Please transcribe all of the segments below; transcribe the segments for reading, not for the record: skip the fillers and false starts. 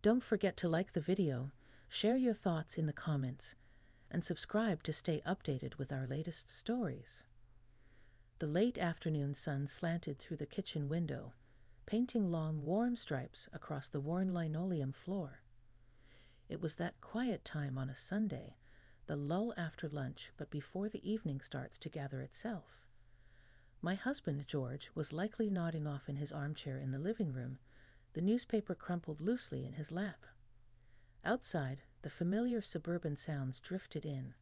Don't forget to like the video, share your thoughts in the comments, and subscribe to stay updated with our latest stories. The late afternoon sun slanted through the kitchen window, painting long, warm stripes across the worn linoleum floor. It was that quiet time on a Sunday, the lull after lunch but before the evening starts to gather itself. My husband, George, was likely nodding off in his armchair in the living room, the newspaper crumpled loosely in his lap. Outside, the familiar suburban sounds drifted in,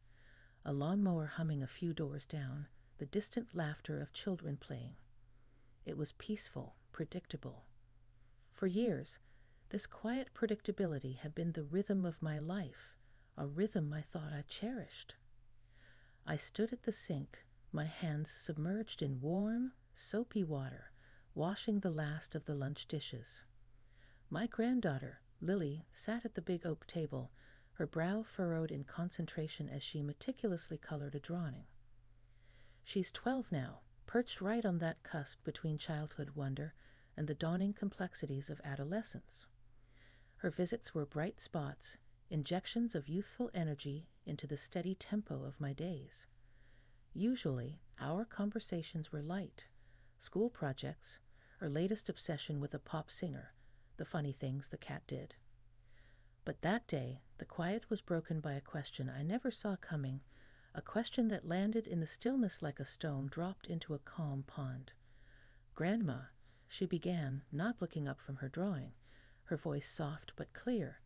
a lawnmower humming a few doors down, the distant laughter of children playing. It was peaceful, predictable. For years, this quiet predictability had been the rhythm of my life, a rhythm I thought I cherished. I stood at the sink, my hands submerged in warm, soapy water, washing the last of the lunch dishes. My granddaughter, Lily, sat at the big oak table, her brow furrowed in concentration as she meticulously colored a drawing. She's 12 now, perched right on that cusp between childhood wonder and the dawning complexities of adolescence. Her visits were bright spots, injections of youthful energy into the steady tempo of my days. Usually, our conversations were light, school projects, her latest obsession with a pop singer, the funny things the cat did. But that day, the quiet was broken by a question I never saw coming, a question that landed in the stillness like a stone dropped into a calm pond. "Grandma," she began, not looking up from her drawing, her voice soft but clear,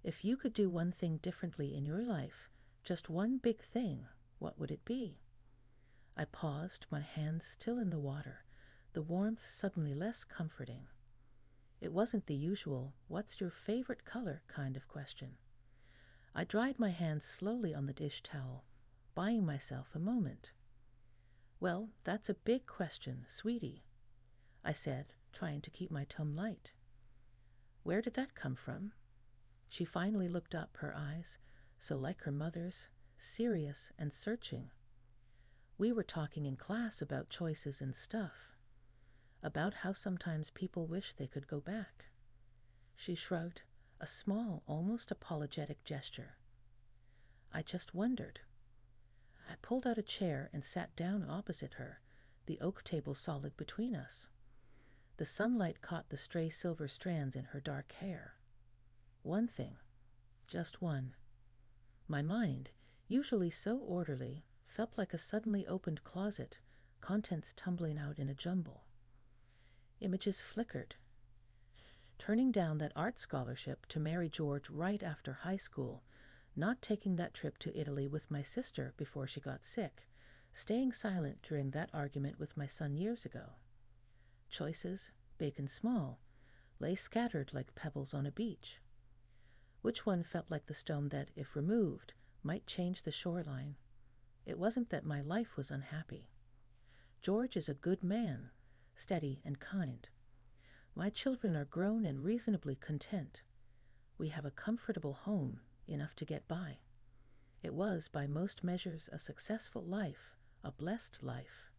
"if you could do one thing differently in your life, just one big thing, what would it be?" I paused, my hands still in the water, the warmth suddenly less comforting. It wasn't the usual, "what's your favorite color?" kind of question. I dried my hands slowly on the dish towel, buying myself a moment. "Well, that's a big question, sweetie," I said, trying to keep my tone light. "Where did that come from?" She finally looked up, her eyes, so like her mother's, serious and searching. We were talking in class about choices and stuff, about how sometimes people wish they could go back. She shrugged, a small, almost apologetic gesture. "I just wondered." I pulled out a chair and sat down opposite her, the oak table solid between us. The sunlight caught the stray silver strands in her dark hair. One thing, just one. My mind, usually so orderly, felt like a suddenly opened closet, contents tumbling out in a jumble. Images flickered. Turning down that art scholarship to marry George right after high school, not taking that trip to Italy with my sister before she got sick, staying silent during that argument with my son years ago. Choices, big and small, lay scattered like pebbles on a beach. Which one felt like the stone that, if removed, might change the shoreline? It wasn't that my life was unhappy. George is a good man, steady and kind. My children are grown and reasonably content. We have a comfortable home, enough to get by. It was, by most measures, a successful life, a blessed life.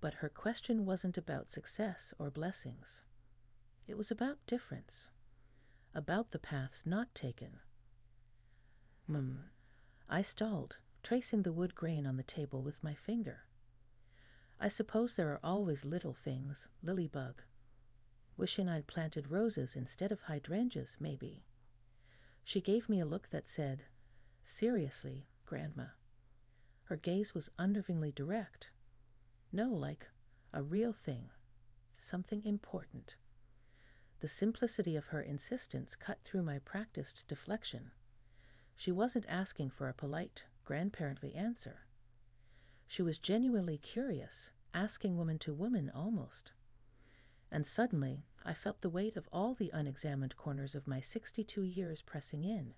But her question wasn't about success or blessings. It was about difference, about the paths not taken. I stalled, tracing the wood grain on the table with my finger. I suppose there are always little things, lilybug. Wishing I'd planted roses instead of hydrangeas, maybe. She gave me a look that said, "Seriously, Grandma." Her gaze was unnervingly direct. No, like a real thing, something important. The simplicity of her insistence cut through my practiced deflection. She wasn't asking for a polite, grandparently answer. She was genuinely curious, asking woman to woman almost. And suddenly, I felt the weight of all the unexamined corners of my 62 years pressing in.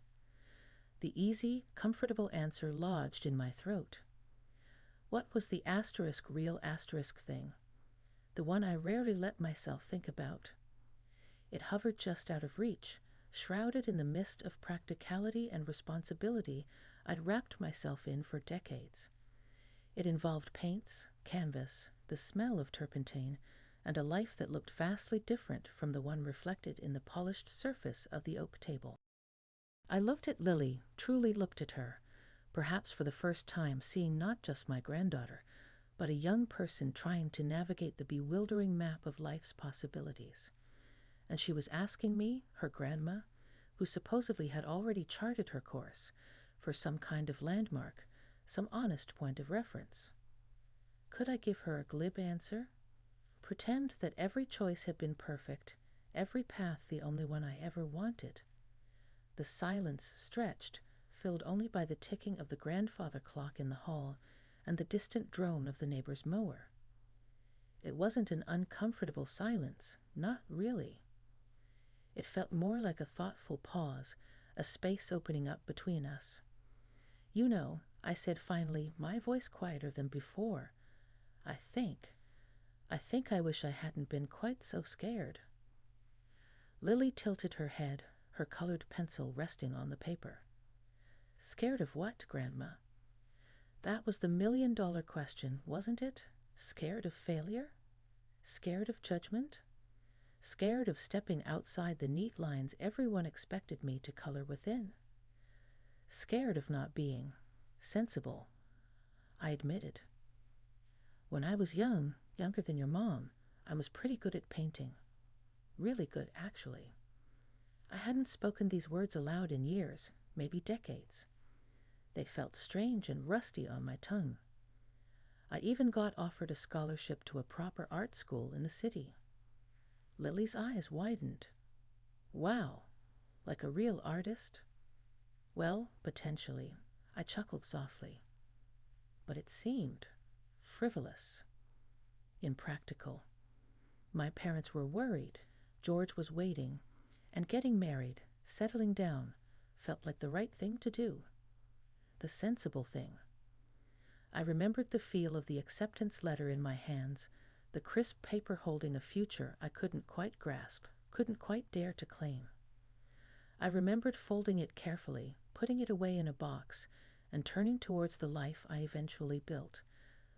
The easy, comfortable answer lodged in my throat. What was the real thing? The one I rarely let myself think about. It hovered just out of reach, shrouded in the mist of practicality and responsibility I'd wrapped myself in for decades. It involved paints, canvas, the smell of turpentine, and a life that looked vastly different from the one reflected in the polished surface of the oak table. I looked at Lily, truly looked at her, perhaps for the first time seeing not just my granddaughter, but a young person trying to navigate the bewildering map of life's possibilities. And she was asking me, her grandma, who supposedly had already charted her course, for some kind of landmark, some honest point of reference. Could I give her a glib answer? Pretend that every choice had been perfect, every path the only one I ever wanted? The silence stretched, filled only by the ticking of the grandfather clock in the hall and the distant drone of the neighbor's mower. It wasn't an uncomfortable silence, not really. It felt more like a thoughtful pause, a space opening up between us. "You know," I said finally, my voice quieter than before, I think I wish I hadn't been quite so scared." Lily tilted her head, her colored pencil resting on the paper. "Scared of what, Grandma?" That was the million-dollar question, wasn't it? Scared of failure? Scared of judgment? Scared of stepping outside the neat lines everyone expected me to color within? Scared of not being sensible, I admitted. "When I was younger than your mom, I was pretty good at painting. Really good, actually." I hadn't spoken these words aloud in years, maybe decades. They felt strange and rusty on my tongue. I even got offered a scholarship to a proper art school in the city. Lily's eyes widened. "Wow, like a real artist?" "Well, potentially." I chuckled softly. But it seemed frivolous, impractical. My parents were worried. George was waiting, and getting married, settling down, felt like the right thing to do. The sensible thing. I remembered the feel of the acceptance letter in my hands, the crisp paper holding a future I couldn't quite grasp, couldn't quite dare to claim. I remembered folding it carefully, putting it away in a box, and turning towards the life I eventually built,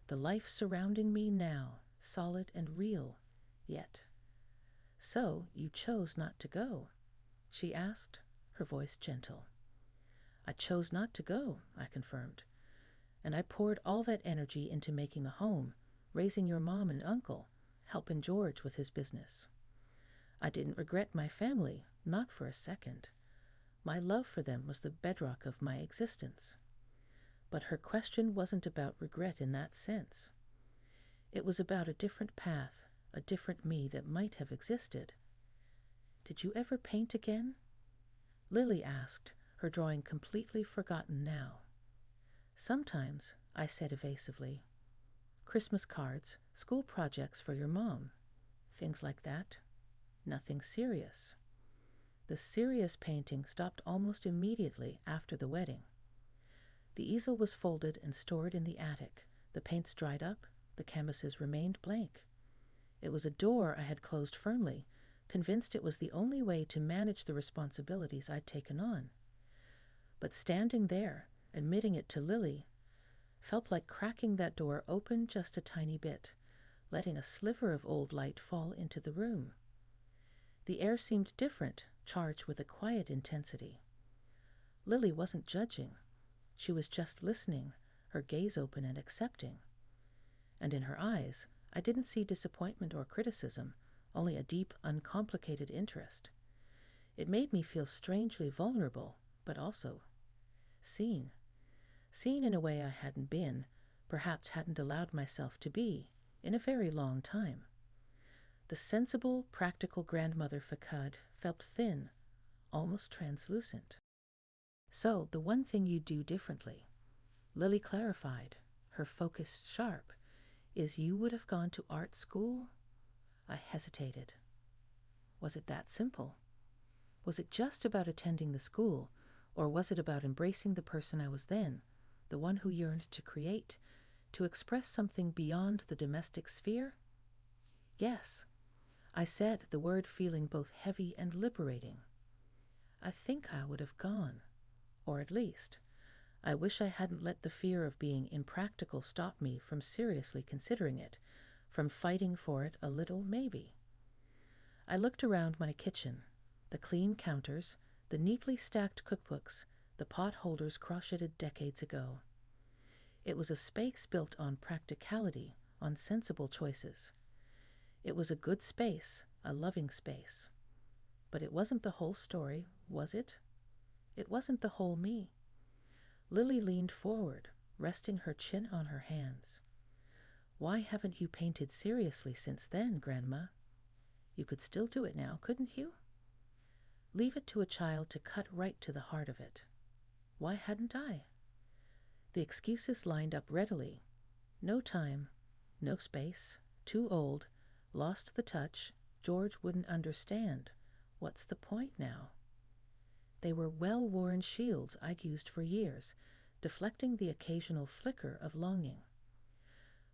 the life surrounding me now, solid and real, yet. "So you chose not to go?" she asked, her voice gentle. "I chose not to go," I confirmed, "and I poured all that energy into making a home, raising your mom and uncle, helping George with his business. I didn't regret my family, not for a second. My love for them was the bedrock of my existence." But her question wasn't about regret in that sense. It was about a different path, a different me that might have existed. "Did you ever paint again?" Lily asked, her drawing completely forgotten now. "Sometimes," I said evasively. "Christmas cards, school projects for your mom, things like that. Nothing serious." The serious painting stopped almost immediately after the wedding. The easel was folded and stored in the attic. The paints dried up, the canvases remained blank. It was a door I had closed firmly, convinced it was the only way to manage the responsibilities I'd taken on. But standing there, admitting it to Lily, felt like cracking that door open just a tiny bit, letting a sliver of old light fall into the room. The air seemed different, charged with a quiet intensity. Lily wasn't judging. She was just listening, her gaze open and accepting. And in her eyes, I didn't see disappointment or criticism, only a deep, uncomplicated interest. It made me feel strangely vulnerable, but also seen. Seen in a way I hadn't been, perhaps hadn't allowed myself to be, in a very long time. The sensible, practical grandmother facade felt thin, almost translucent. "So, the one thing you do differently," Lily clarified, her focus sharp, "is you would have gone to art school?" I hesitated. Was it that simple? Was it just about attending the school, or was it about embracing the person I was then, the one who yearned to create, to express something beyond the domestic sphere? "Yes," I said, the word feeling both heavy and liberating. "I think I would have gone. Or at least, I wish I hadn't let the fear of being impractical stop me from seriously considering it, from fighting for it a little, maybe. I looked around my kitchen, the clean counters, the neatly stacked cookbooks, the pot holders crocheted decades ago. It was a space built on practicality, on sensible choices. It was a good space, a loving space. But it wasn't the whole story, was it? It wasn't the whole me. Lily leaned forward, resting her chin on her hands. Why haven't you painted seriously since then, Grandma? You could still do it now, couldn't you? Leave it to a child to cut right to the heart of it. Why hadn't I? The excuses lined up readily. No time, no space, too old, lost the touch, George wouldn't understand. What's the point now? They were well-worn shields I'd used for years, deflecting the occasional flicker of longing.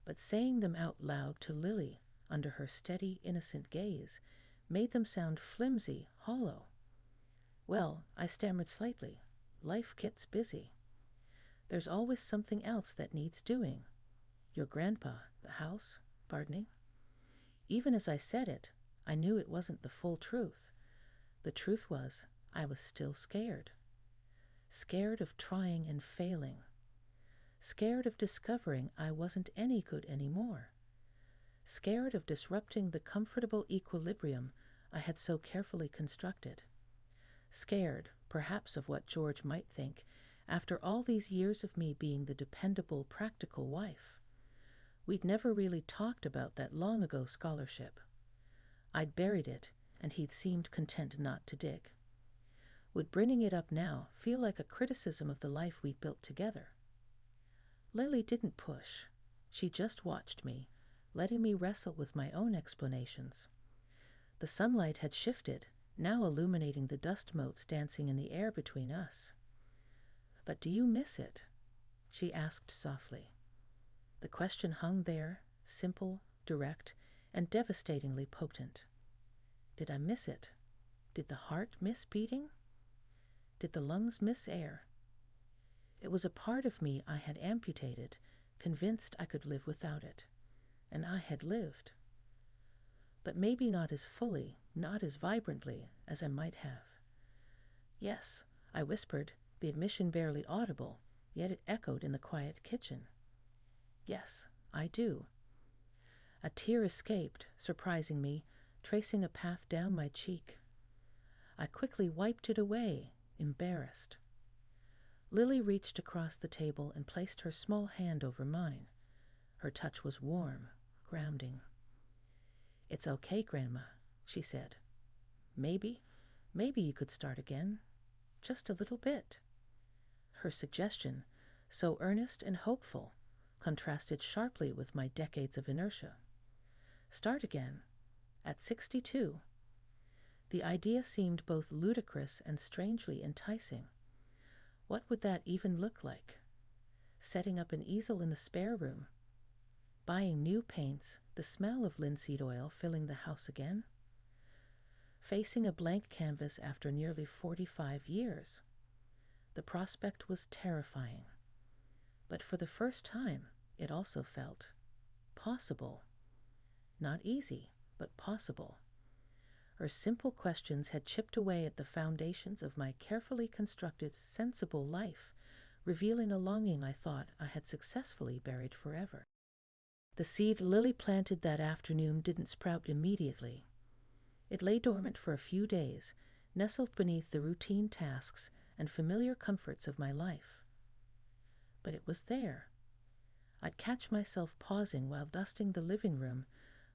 But saying them out loud to Lily, under her steady, innocent gaze, made them sound flimsy, hollow. Well, I stammered slightly. Life gets busy. There's always something else that needs doing. Your grandpa, the house, gardening. Even as I said it, I knew it wasn't the full truth. The truth was, I was still scared. Scared of trying and failing. Scared of discovering I wasn't any good anymore. Scared of disrupting the comfortable equilibrium I had so carefully constructed. Scared, perhaps, of what George might think after all these years of me being the dependable, practical wife. We'd never really talked about that long-ago scholarship. I'd buried it, and he'd seemed content not to dig. Would bringing it up now feel like a criticism of the life we'd built together? Lily didn't push. She just watched me, letting me wrestle with my own explanations. The sunlight had shifted, now illuminating the dust motes dancing in the air between us. "But do you miss it?" she asked softly. The question hung there, simple, direct, and devastatingly potent. Did I miss it? Did the heart miss beating? Did the lungs miss air? It was a part of me I had amputated, convinced I could live without it. And I had lived. But maybe not as fully, not as vibrantly as I might have. "Yes," I whispered, the admission barely audible, yet it echoed in the quiet kitchen. "Yes, I do." A tear escaped, surprising me, tracing a path down my cheek. I quickly wiped it away, embarrassed. Lily reached across the table and placed her small hand over mine. Her touch was warm, grounding. "It's okay, Grandma," she said. Maybe you could start again. Just a little bit." Her suggestion, so earnest and hopeful, contrasted sharply with my decades of inertia. Start again? At 62? The idea seemed both ludicrous and strangely enticing. What would that even look like? Setting up an easel in the spare room? Buying new paints, the smell of linseed oil filling the house again? Facing a blank canvas after nearly 45 years? The prospect was terrifying. But for the first time, it also felt possible. Not easy, but possible. Her simple questions had chipped away at the foundations of my carefully constructed, sensible life, revealing a longing I thought I had successfully buried forever. The seed Lily planted that afternoon didn't sprout immediately. It lay dormant for a few days, nestled beneath the routine tasks and familiar comforts of my life. But it was there. I'd catch myself pausing while dusting the living room,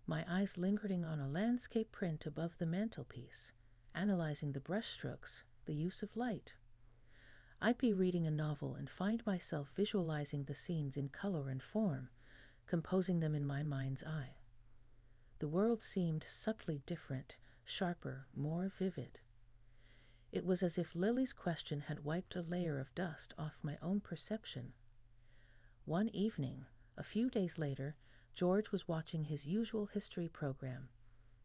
my eyes lingering on a landscape print above the mantelpiece, analyzing the brushstrokes, the use of light. I'd be reading a novel and find myself visualizing the scenes in color and form, composing them in my mind's eye. The world seemed subtly different, sharper, more vivid. It was as if Lily's question had wiped a layer of dust off my own perception. One evening, a few days later, George was watching his usual history program,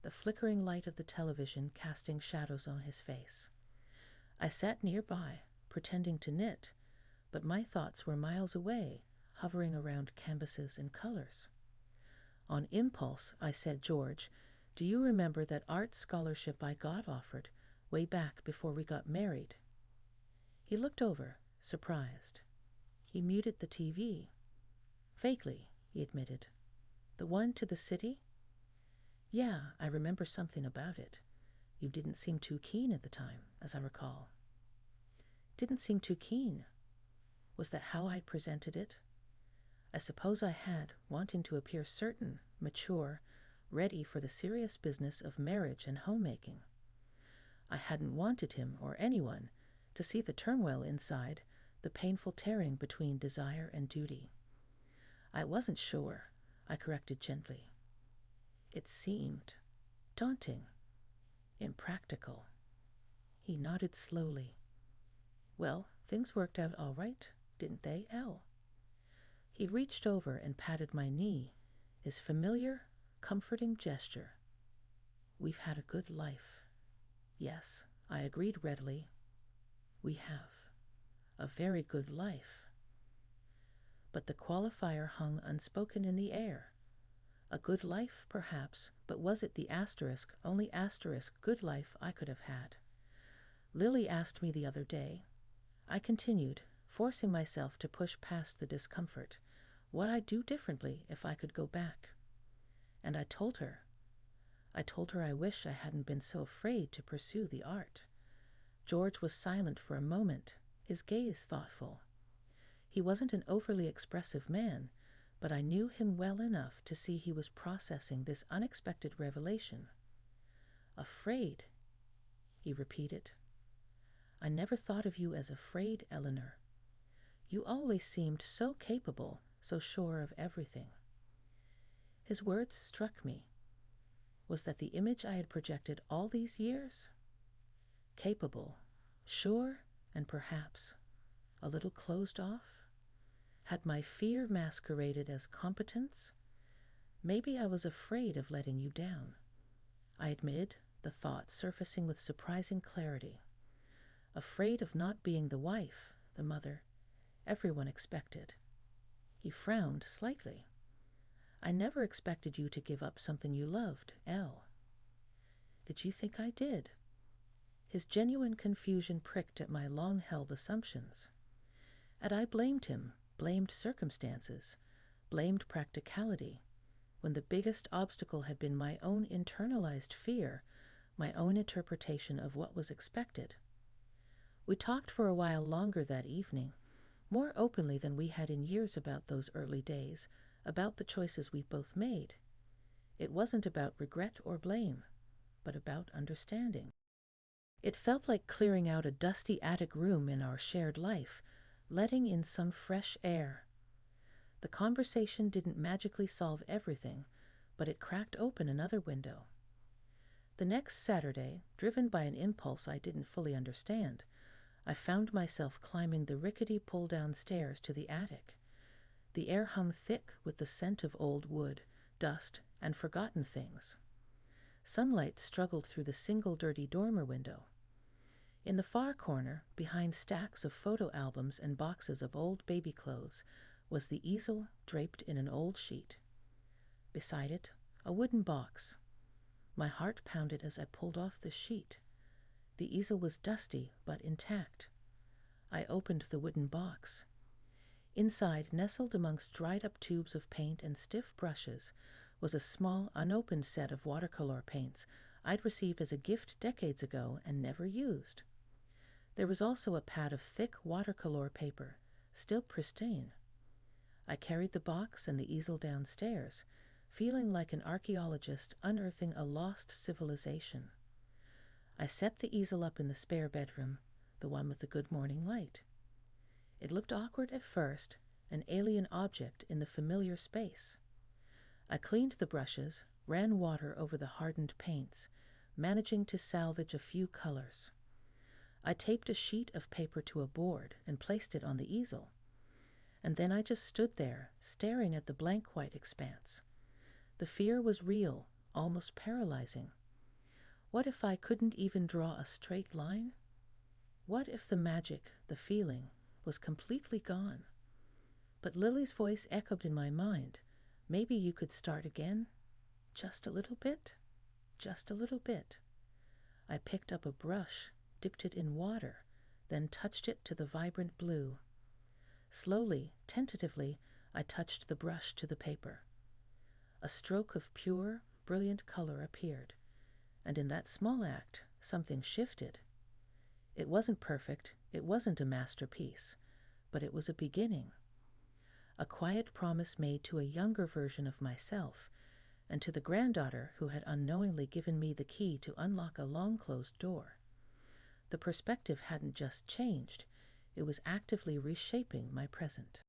the flickering light of the television casting shadows on his face. I sat nearby, pretending to knit, but my thoughts were miles away, hovering around canvases and colors. On impulse, I said, "George, do you remember that art scholarship I got offered way back before we got married?" He looked over, surprised. He muted the TV. "Vaguely," he admitted. "The one to the city?" "Yeah, I remember something about it. You didn't seem too keen at the time, as I recall." Didn't seem too keen. Was that how I'd presented it? I suppose I had, wanting to appear certain, mature, ready for the serious business of marriage and homemaking. I hadn't wanted him, or anyone, to see the turmoil inside, the painful tearing between desire and duty. "I wasn't sure," I corrected gently. "It seemed daunting, impractical." He nodded slowly. "Well, things worked out all right, didn't they, Elle?" He reached over and patted my knee, his familiar, comforting gesture. "We've had a good life." "Yes," I agreed readily. "We have. A very good life." But the qualifier hung unspoken in the air. A good life, perhaps, but was it the only asterisk good life I could have had? Lily asked me the other day. I continued, forcing myself to push past the discomfort, what I'd do differently if I could go back. And I told her. I wish I hadn't been so afraid to pursue the art. George was silent for a moment, his gaze thoughtful. He wasn't an overly expressive man, but I knew him well enough to see he was processing this unexpected revelation. "Afraid," he repeated. "I never thought of you as afraid, Eleanor. You always seemed so capable, so sure of everything." His words struck me. Was that the image I had projected all these years? Capable, sure, and perhaps a little closed off? Had my fear masqueraded as competence? Maybe I was afraid of letting you down. I admitted, the thought surfacing with surprising clarity. Afraid of not being the wife, the mother, everyone expected. He frowned slightly. "I never expected you to give up something you loved, Elle." "Did you think I did?" His genuine confusion pricked at my long-held assumptions. And I blamed him, blamed circumstances, blamed practicality, when the biggest obstacle had been my own internalized fear, my own interpretation of what was expected. We talked for a while longer that evening, more openly than we had in years about those early days, about the choices we both made. It wasn't about regret or blame, but about understanding. It felt like clearing out a dusty attic room in our shared life, letting in some fresh air. The conversation didn't magically solve everything, but it cracked open another window. The next Saturday, driven by an impulse I didn't fully understand, I found myself climbing the rickety pull-down stairs to the attic. The air hung thick with the scent of old wood, dust, and forgotten things. Sunlight struggled through the single dirty dormer window. In the far corner, behind stacks of photo albums and boxes of old baby clothes, was the easel draped in an old sheet. Beside it, a wooden box. My heart pounded as I pulled off the sheet. The easel was dusty but intact. I opened the wooden box. Inside, nestled amongst dried-up tubes of paint and stiff brushes, was a small, unopened set of watercolor paints I'd received as a gift decades ago and never used. There was also a pad of thick watercolor paper, still pristine. I carried the box and the easel downstairs, feeling like an archaeologist unearthing a lost civilization. I set the easel up in the spare bedroom, the one with the good morning light. It looked awkward at first, an alien object in the familiar space. I cleaned the brushes, ran water over the hardened paints, managing to salvage a few colors. I taped a sheet of paper to a board and placed it on the easel. And then I just stood there, staring at the blank white expanse. The fear was real, almost paralyzing. What if I couldn't even draw a straight line? What if the magic, the feeling, was completely gone? But Lily's voice echoed in my mind, Maybe you could start again, just a little bit, just a little bit. I picked up a brush, dipped it in water, then touched it to the vibrant blue. Slowly, tentatively, I touched the brush to the paper. A stroke of pure, brilliant color appeared, and in that small act, something shifted. It wasn't perfect, it wasn't a masterpiece, but it was a beginning. A quiet promise made to a younger version of myself, and to the granddaughter who had unknowingly given me the key to unlock a long-closed door. The perspective hadn't just changed, it was actively reshaping my present.